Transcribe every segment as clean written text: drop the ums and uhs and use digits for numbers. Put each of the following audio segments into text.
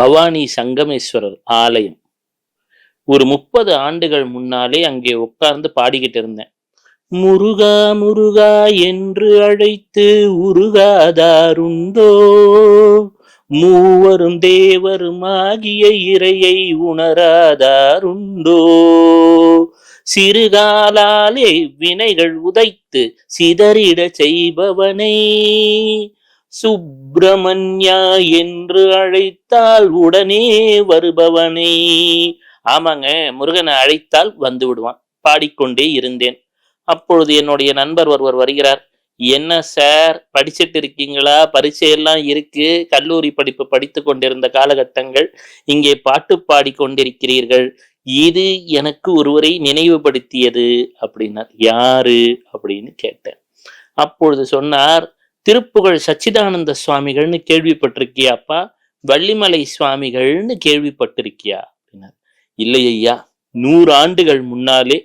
பவானி சங்கமேஸ்வரர் ஆலயம். ஒரு 30 ஆண்டுகள் முன்னாலே அங்கே உட்கார்ந்து பாடிக்கிட்டு இருந்தேன். முருகா முருகா என்று அழைத்து உருகாதாருண்டோ, மூவரும் தேவரும் ஆகிய இறையை உணராதாருண்டோ, சிறுகாலாலே வினைகள் உதைத்து சிதறிட செய்பவனை சுப்பிரமணியா என்று அழைத்தால் உடனே வருபவனே. ஆமாங்க, முருகனை அழைத்தால் வந்து விடுவான். பாடிக்கொண்டே இருந்தேன். அப்பொழுது என்னுடைய நண்பர் ஒருவர் வருகிறார். என்ன சார், படிச்சுட்டு இருக்கீங்களா? பரீட்சையெல்லாம் இருக்கு, கல்லூரி படிப்பு படித்து கொண்டிருந்த காலகட்டங்கள், இங்கே பாட்டு பாடி கொண்டிருக்கிறீர்கள். இது எனக்கு ஒருவரை நினைவுபடுத்தியது அப்படின்னார். யாரு அப்படின்னு கேட்டேன். அப்பொழுது சொன்னார், திருப்புகழ் சச்சிதானந்த சுவாமிகள்னு கேள்விப்பட்டிருக்கியாப்பா? வள்ளிமலை சுவாமிகள்னு கேள்விப்பட்டிருக்கியா அப்படின்னார். இல்லை ஐயா, 100 ஆண்டுகள் முன்னாலே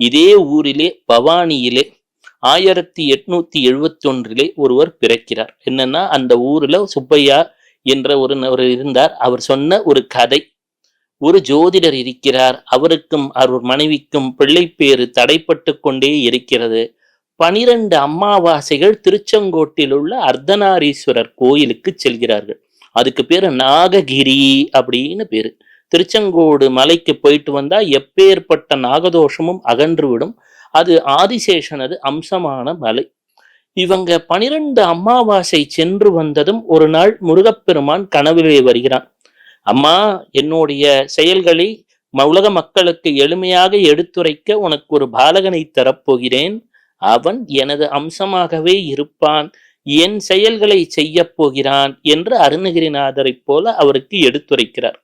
இதே ஊரிலே பவானியிலே 1871 ஒருவர் பிறக்கிறார். என்னன்னா, அந்த ஊர்ல சுப்பையா என்ற ஒரு இருந்தார். அவர் சொன்ன ஒரு கதை. ஒரு ஜோதிடர் இருக்கிறார், அவருக்கும் அவர் மனைவிக்கும் பிள்ளை பேரு தடைப்பட்டு கொண்டே இருக்கிறது. 12 அமாவாசைகள் திருச்செங்கோட்டில் உள்ள அர்த்தநாரீஸ்வரர் கோயிலுக்கு செல்கிறார்கள். அதுக்கு பேரு நாககிரி அப்படின்னு பேரு. திருச்செங்கோடு மலைக்கு போயிட்டு வந்தா எப்பேற்பட்ட நாகதோஷமும் அகன்றுவிடும். அது ஆதிசேஷனது அம்சமான மலை. இவங்க 12 அமாவாசை சென்று வந்ததும் ஒரு நாள் முருகப்பெருமான் கனவிலே வருகிறான். அம்மா, என்னுடைய செயல்களை உலக மக்களுக்கு எளிமையாக எடுத்துரைக்க உனக்கு ஒரு பாலகனை தரப்போகிறேன். அவன் எனது அம்சமாகவே இருப்பான், என் செயல்களை செய்ய போகிறான் என்று அருணகிரிநாதரை போல அவருக்கு எடுத்துரைக்கிறார்.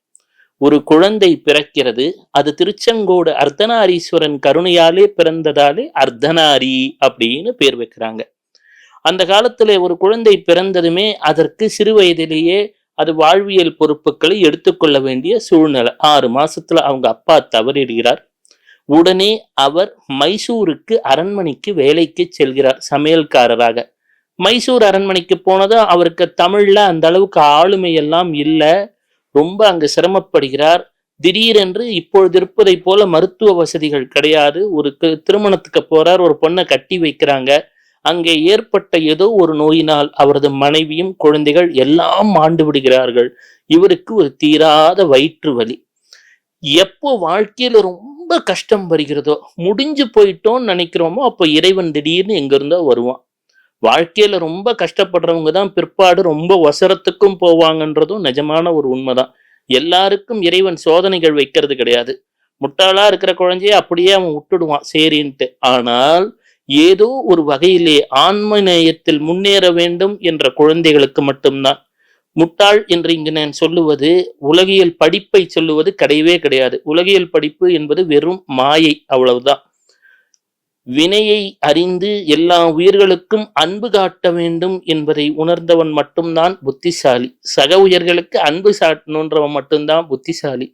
ஒரு குழந்தை பிறக்கிறது. அது திருச்செங்கோடு அர்த்தநாரீஸ்வரன் கருணையாலே பிறந்ததாலே அர்த்தநாரி அப்படின்னு பேர் வைக்கிறாங்க. அந்த காலத்துல ஒரு குழந்தை பிறந்ததுமே அதற்கு சிறு வயதிலேயே அது வாழ்வியல் பொறுப்புகளை எடுத்துக்கொள்ள வேண்டிய சூழ்நிலை. 6 மாசத்துல அவங்க அப்பா தவறிடுகிறார். உடனே அவர் மைசூருக்கு அரண்மனைக்கு வேலைக்கு செல்கிறார், சமையல்காரராக. மைசூர் அரண்மனைக்கு போனதும் அவருக்கு தமிழ்ல அந்த அளவுக்கு ஆளுமை எல்லாம் இல்லை. ரொம்ப அங்கு சிரமப்படுகிறார். திடீரென்று இப்பொழுது இருப்பதை போல மருத்துவ வசதிகள் கிடையாது. ஒரு திருமணத்துக்கு போறார், ஒரு பொண்ணை கட்டி வைக்கிறாங்க. அங்கே ஏற்பட்ட ஏதோ ஒரு நோயினால் அவரது மனைவியும் குழந்தைகள் எல்லாம் மாண்டு விடுகிறார்கள். இவருக்கு ஒரு தீராத வயிற்று வலி. எப்போ வாழ்க்கையில ரொம்ப கஷ்டம் வருகிறதோ, முடிஞ்சு போயிட்டோம்னு நினைக்கிறோமோ, அப்போ இறைவன் திடீர்னு எங்க இருந்தோ வருவான். வாழ்க்கையில ரொம்ப கஷ்டப்படுறவங்க தான் பிற்பாடு ரொம்ப வசரத்துக்கும் போவாங்கன்றதும் நிஜமான ஒரு உண்மைதான். எல்லாருக்கும் இறைவன் சோதனைகள் வைக்கிறது கிடையாது. முட்டாளா இருக்கிற குழந்தைய அப்படியே அவன் விட்டுடுவான் சரின்ட்டு. ஆனால் ஏதோ ஒரு வகையிலே ஆன்ம நேயத்தில் முன்னேற வேண்டும் என்ற குழந்தைகளுக்கு மட்டும்தான். முட்டாள் என்று இங்கு நான் சொல்லுவது உலகியல் படிப்பை சொல்லுவது கிடையவே கிடையாது. உலகியல் படிப்பு என்பது வெறும் மாயை, அவ்வளவுதான். வினையை அறிந்து எல்லா உயிர்களுக்கும் அன்பு காட்ட வேண்டும் என்பதை உணர்ந்தவன் மட்டும்தான் புத்திசாலி. சக உயிர்களுக்கு அன்பு சாட்டணுன்றவன் மட்டும்தான் புத்திசாலி.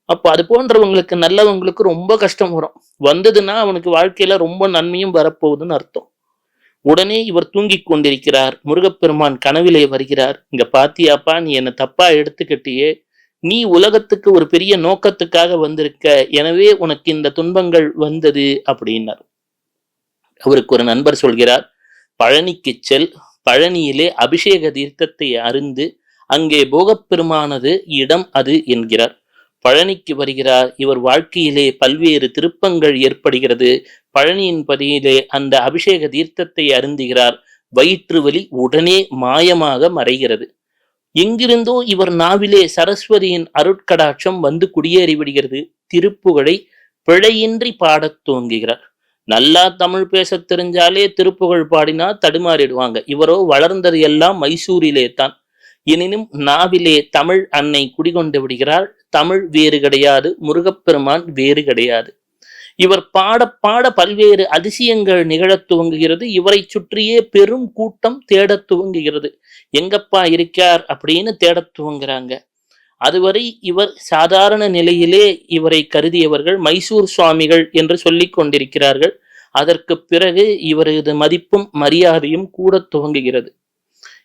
அப்ப அது போன்றவங்களுக்கு, நல்லவங்களுக்கு ரொம்ப கஷ்டம் வரும். வந்ததுன்னா அவனுக்கு வாழ்க்கையில ரொம்ப நன்மையும் வரப்போகுதுன்னு அர்த்தம். உடனே இவர் தூங்கிக் கொண்டிருக்கிறார். முருகப்பெருமான் கனவிலே வருகிறார். இங்க பாத்தியாப்பா, நீ என்ன தப்பா எடுத்துக்கிட்டியே, நீ உலகத்துக்கு ஒரு பெரிய நோக்கத்துக்காக வந்திருக்க, எனவே உனக்கு இந்த துன்பங்கள் வந்தது அப்படின்னார். அவருக்கு ஒரு நண்பர் சொல்கிறார், பழனிக்கு செல், பழனியிலே அபிஷேக தீர்த்தத்தை அருந்து அங்கே போகப்பெருமானது இடம் அது என்கிறார். பழனிக்கு வருகிறார். இவர் வாழ்க்கையிலே பல்வேறு திருப்பங்கள் ஏற்படுகிறது. பழனியின் பதியிலே அந்த அபிஷேக தீர்த்தத்தை அருந்துகிறார். வயிற்று வலி உடனே மாயமாக மறைகிறது. எங்கிருந்தோ இவர் நாவிலே சரஸ்வதியின் அருட்கடாட்சம் வந்து குடியேறி விடுகிறது. திருப்புகழை பிழையின்றி பாடத் துவங்குகிறார். நல்லா தமிழ் பேச தெரிஞ்சாலே திருப்புகழ் பாடினா தடுமாறிடுவாங்க. இவரோ வளர்ந்தது எல்லாம் மைசூரிலே தான். எனினும் நாவிலே தமிழ் அன்னை குடிகொண்டு விடுகிறாள். தமிழ் வேறு கிடையாது, முருகப்பெருமான் வேறு கிடையாது. இவர் பாட பாட பல்வேறு அதிசயங்கள் நிகழத் துவங்குகிறது. இவரை சுற்றியே பெரும் கூட்டம் தேடத் துவங்குகிறது. எங்கப்பா இருக்கார் அப்படின்னு தேடத் துவங்குறாங்க. அதுவரை இவர் சாதாரண நிலையிலே இவரை கருதியவர்கள் மைசூர் சுவாமிகள் என்று சொல்லிக் கொண்டிருக்கிறார்கள். அதற்கு பிறகு இவரது மதிப்பும் மரியாதையும் கூட துவங்குகிறது.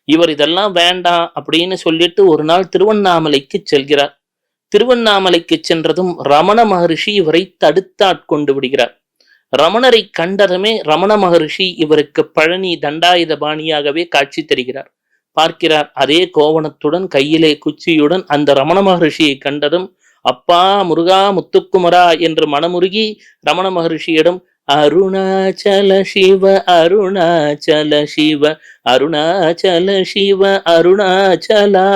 இவர் இதெல்லாம் வேண்டாம் அப்படின்னு சொல்லிட்டு ஒரு நாள் திருவண்ணாமலைக்கு செல்கிறார். திருவண்ணாமலைக்கு சென்றதும் ரமண மகரிஷி இவரை தடுத்தாட்கொண்டு விடுகிறார். ரமணரை கண்டதுமே ரமண மகரிஷி இவருக்கு பழனி தண்டாயுதபாணியாகவே காட்சி தருகிறார். பார்க்கிறார். அதே கோவணத்துடன் கையிலே குச்சியுடன் அந்த ரமண மகரிஷியை கண்டதும் அப்பா முருகா முத்துக்குமரா என்று மனமுருகி ரமண மகரிஷியிடம் அருணாச்சல சிவ அருணாச்சல சிவ அருணாச்சல சிவ அருணாச்சலா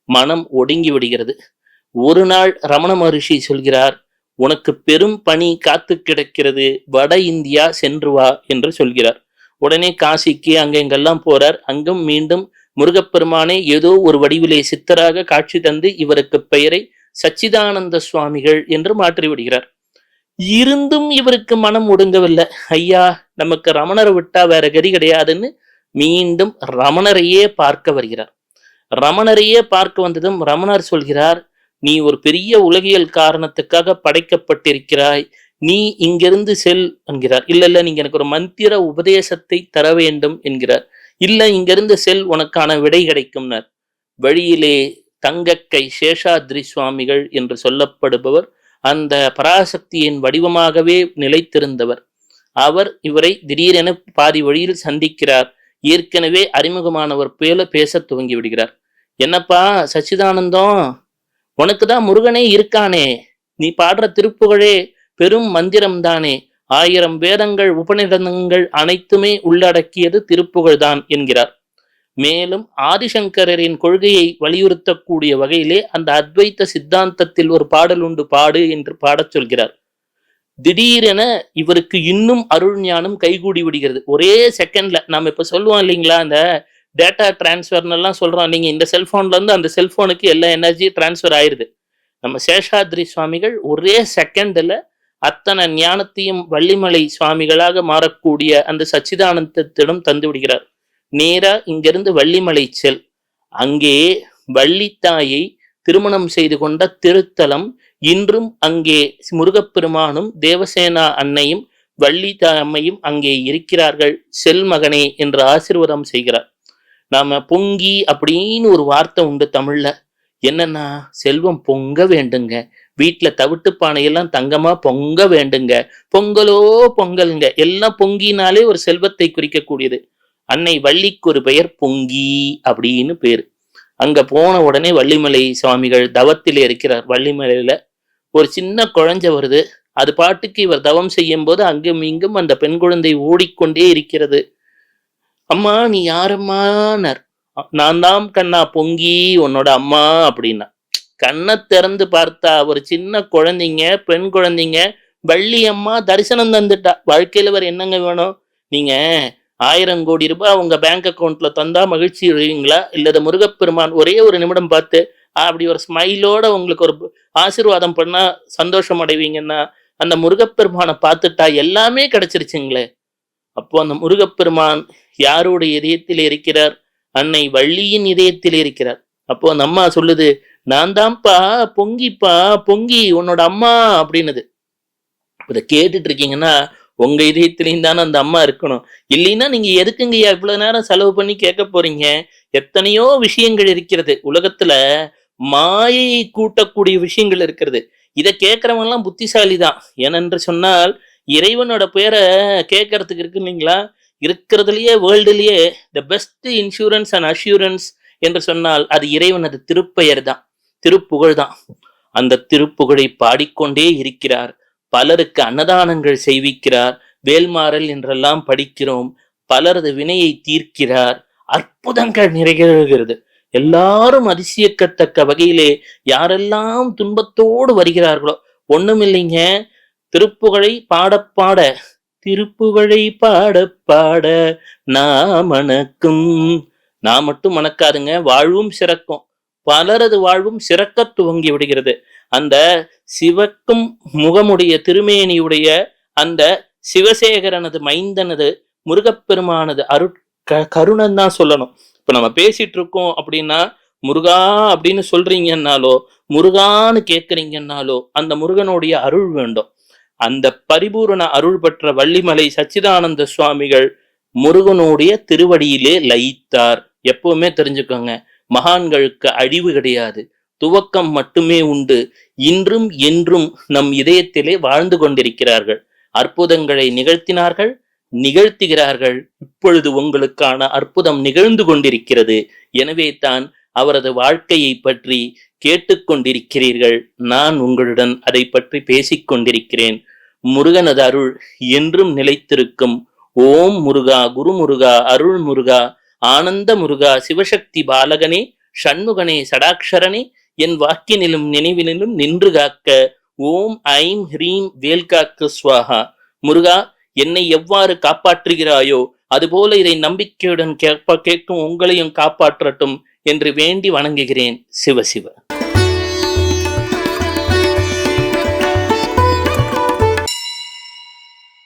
மனம் ஒடுங்கி விடுகிறது. ஒரு நாள் ரமண மகரிஷி சொல்கிறார், உனக்கு பெரும் பணி காத்து கிடக்கிறது, வட இந்தியா சென்று வா என்று சொல்கிறார். உடனே காசிக்கு அங்கெங்கெல்லாம் போறார். அங்கும் மீண்டும் முருகப்பெருமானே ஏதோ ஒரு வடிவிலே சித்தராக காட்சி தந்து இவருக்கு பெயரை சச்சிதானந்த சுவாமிகள் என்று மாற்றி விடுகிறார். இருந்தும் இவருக்கு மனம் ஒடுங்கவில்லை. ஐயா, நமக்கு ரமணரை விட்டா வேற கதி கிடையாதுன்னு மீண்டும் ரமணரையே பார்க்க வருகிறார். ரமணரையே பார்க்க வந்ததும் ரமணர் சொல்கிறார், நீ ஒரு பெரிய உலகியல் காரணத்துக்காக படைக்கப்பட்டிருக்கிறாய், நீ இங்கிருந்து செல் என்கிறார். இல்ல நீங்க எனக்கு ஒரு மந்திர உபதேசத்தை தர வேண்டும் என்கிறார். இல்ல இங்கிருந்து செல், உனக்கான விடை கிடைக்கும்னார். வழியிலே தங்கக்கை சேஷாத்ரி சுவாமிகள் என்று சொல்லப்படுபவர் அந்த பராசக்தியின் வடிவமாகவே நிலைத்திருந்தவர். அவர் இவரை திடீரென பாதி வழியில் சந்திக்கிறார். ஏற்கனவே அறிமுகமானவர் போல பேச துவங்கி விடுகிறார். என்னப்பா சச்சிதானந்தம், உனக்குதான் முருகனே இருக்கானே, நீ பாடுற திருப்புகழே பெரும் மந்திரம் தானே, 1000 வேதங்கள் உபநிடதங்கள் அனைத்துமே உள்ளடக்கியது திருப்புகழ் தான் என்கிறார். மேலும் ஆதிசங்கரின் கொள்கையை வலியுறுத்தக்கூடிய வகையிலே அந்த அத்வைத்த சித்தாந்தத்தில் ஒரு பாடல் உண்டு, பாடு என்று பாடச் சொல்கிறார். திடீரென இவருக்கு இன்னும் அருள் ஞானம் கைகூடி விடுகிறது. ஒரே செகண்ட்ல, நாம இப்ப சொல்லுவோம் இல்லைங்களா, அந்த டேட்டா டிரான்ஸ்ஃபர்னு எல்லாம் சொல்றோம். நீங்க இந்த செல்போன்ல இருந்து அந்த செல்போனுக்கு எல்லா எனர்ஜி டிரான்ஸ்ஃபர் ஆயிருது. நம்ம சேஷாத்ரி சுவாமிகள் ஒரே செகண்ட்ல அத்தனை ஞானத்தையும் வள்ளிமலை சுவாமிகளாக மாறக்கூடிய அந்த சச்சிதானந்தத்திடம் தந்து விடுகிறார். நேரா இங்கிருந்து வள்ளிமலை செல், அங்கே வள்ளித்தாயை திருமணம் செய்து கொண்ட திருத்தலம். இன்றும் அங்கே முருகப்பெருமானும் தேவசேனா அன்னையும் வள்ளி அம்மையும் அங்கே இருக்கிறார்கள். செல் மகனே என்று ஆசீர்வாதம் செய்கிறார். நாம பொங்கி அப்படின்னு ஒரு வார்த்தை உண்டு தமிழ்ல. என்னன்னா, செல்வம் பொங்க வேண்டுங்க, வீட்டுல தவிட்டு பானையெல்லாம் தங்கமா பொங்க வேண்டுங்க, பொங்கலோ பொங்கலுங்க, எல்லாம் பொங்கினாலே ஒரு செல்வத்தை குறிக்கக்கூடியது. அன்னை வள்ளிக்கு ஒரு பெயர் பொங்கி அப்படின்னு பேரு. அங்க போன உடனே வள்ளிமலை சுவாமிகள் தவத்திலே இருக்கிறார். வள்ளிமலையில ஒரு சின்ன குழந்தை வருது. அது பாட்டுக்கு இவர் தவம் செய்யும் போது அங்கும் இங்கும் அந்த பெண் குழந்தை ஓடிக்கொண்டே இருக்கிறது. அம்மா நீ யாரம்மானார். நான் தான் கண்ணா பொங்கி உன்னோட அம்மா அப்படின்னா. கண்ணை திறந்து பார்த்தா ஒரு சின்ன குழந்தைங்க, பெண் குழந்தைங்க, வள்ளி அம்மா தரிசனம் தந்துட்டா. வாழ்க்கையில வேற என்னங்க வேணும்? நீங்க 1000 கோடி ரூபாய் உங்க பேங்க் அக்கௌண்ட்ல தந்தா மகிழ்ச்சி அடைவீங்களா? இல்ல முருகப்பெருமான் ஒரே ஒரு நிமிடம் பார்த்து அப்படி ஒரு ஸ்மைலோட உங்களுக்கு ஒரு ஆசீர்வாதம் பண்ணா சந்தோஷம் அடைவீங்கன்னா, அந்த முருகப்பெருமானை பார்த்துட்டா எல்லாமே கிடைச்சிருச்சுங்களே. அப்போ அந்த முருகப்பெருமான் யாருடைய இதயத்தில் இருக்கிறார்? அன்னை வள்ளியின் இதயத்தில் இருக்கிறார். அப்போ அந்த அம்மா சொல்லுது, நான் தான்ப்பா பொங்கிப்பா பொங்கி உன்னோட அம்மா அப்படின்னுது. இதை கேட்டுட்டு இருக்கீங்கன்னா உங்க இதயத்திலையும் தானே அந்த அம்மா இருக்கணும். இல்லைன்னா நீங்க எதுக்குங்க இவ்வளவு நேரம் செலவு பண்ணி கேட்க போறீங்க? எத்தனையோ விஷயங்கள் இருக்கிறது உலகத்துல, மாயை கூட்டக்கூடிய விஷயங்கள் இருக்கிறது. இதை கேட்கறவங்க எல்லாம் புத்திசாலி தான். ஏனென்று சொன்னால் இறைவனோட பேரை கேட்கறதுக்கு இருக்கு இல்லைங்களா, இருக்கிறதுலயே வேர்ல்டுலயே the best insurance and assurance என்று சொன்னால் அது இறைவனது திருப்பெயர் தான், திருப்புகழ் தான். அந்த திருப்புகழை பாடிக்கொண்டே இருக்கிறார். பலருக்கு அன்னதானங்கள் செய்விக்கிறார். வேல்மாறல் என்றெல்லாம் படிக்கிறோம். பலரது வினையை தீர்க்கிறார். அற்புதங்கள் நிறைவேறுகிறது. எல்லாரும் அதிசயிக்கத்தக்க வகையிலே யாரெல்லாம் துன்பத்தோடு வருகிறார்களோ, ஒண்ணுமில்லைங்க, திருப்புகழை பாடப்பாட, திருப்புகழை பாட பாட நான் மணக்கும். நான் மட்டும் மணக்காதுங்க, வாழ்வும் சிறக்கும். பலரது வாழ்வும் சிறக்க துவங்கி விடுகிறது. அந்த சிவக்கும் முகமுடைய திருமேனியுடைய அந்த சிவசேகரனது மைந்தனது முருகப்பெருமானது கருணன் தான் சொல்லணும். இப்ப நம்ம பேசிட்டு இருக்கோம் அப்படின்னா, முருகா அப்படின்னு சொல்றீங்கன்னாலோ, முருகான்னு கேட்கறீங்கன்னாலோ அந்த முருகனுடைய அருள் வேண்டும். அந்த பரிபூரண அருள் பெற்ற வள்ளிமலை சச்சிதானந்த சுவாமிகள் முருகனுடைய திருவடியிலே லயித்தார். எப்பவுமே தெரிஞ்சுக்கோங்க, மகான்களுக்கு அழிவு கிடையாது, துவக்கம் மட்டுமே உண்டு. இன்றும் என்றும் நம் இதயத்திலே வாழ்ந்து கொண்டிருக்கிறார்கள். அற்புதங்களை நிகழ்த்தினார்கள், நிகழ்த்துகிறார்கள். இப்பொழுது உங்களுக்கான அற்புதம் நிகழ்ந்து கொண்டிருக்கிறது. எனவே தான் அவரது வாழ்க்கையை பற்றி கேட்டுக்கொண்டிருக்கிறீர்கள். நான் உங்களுடன் அதை பற்றி பேசிக் கொண்டிருக்கிறேன். முருகனது அருள் என்றும் நிலைத்திருக்கும். ஓம் முருகா, குரு முருகா, அருள் முருகா, ஆனந்த முருகா, சிவசக்தி பாலகனே, சண்முகனே, சடாக்ஷரனே, என் வாக்கினிலும் நினைவினிலும் நின்று காக்க. ஓம் ஐம் ஹ்ரீம் வேல்காக்கு ஸ்வாஹா. முருகா, என்னை எவ்வாறு காப்பாற்றுகிறாயோ அதுபோல இதை நம்பிக்கையுடன் கேட்கும் உங்களையும் காப்பாற்றட்டும் என்று வேண்டி வணங்குகிறேன். சிவசிவ.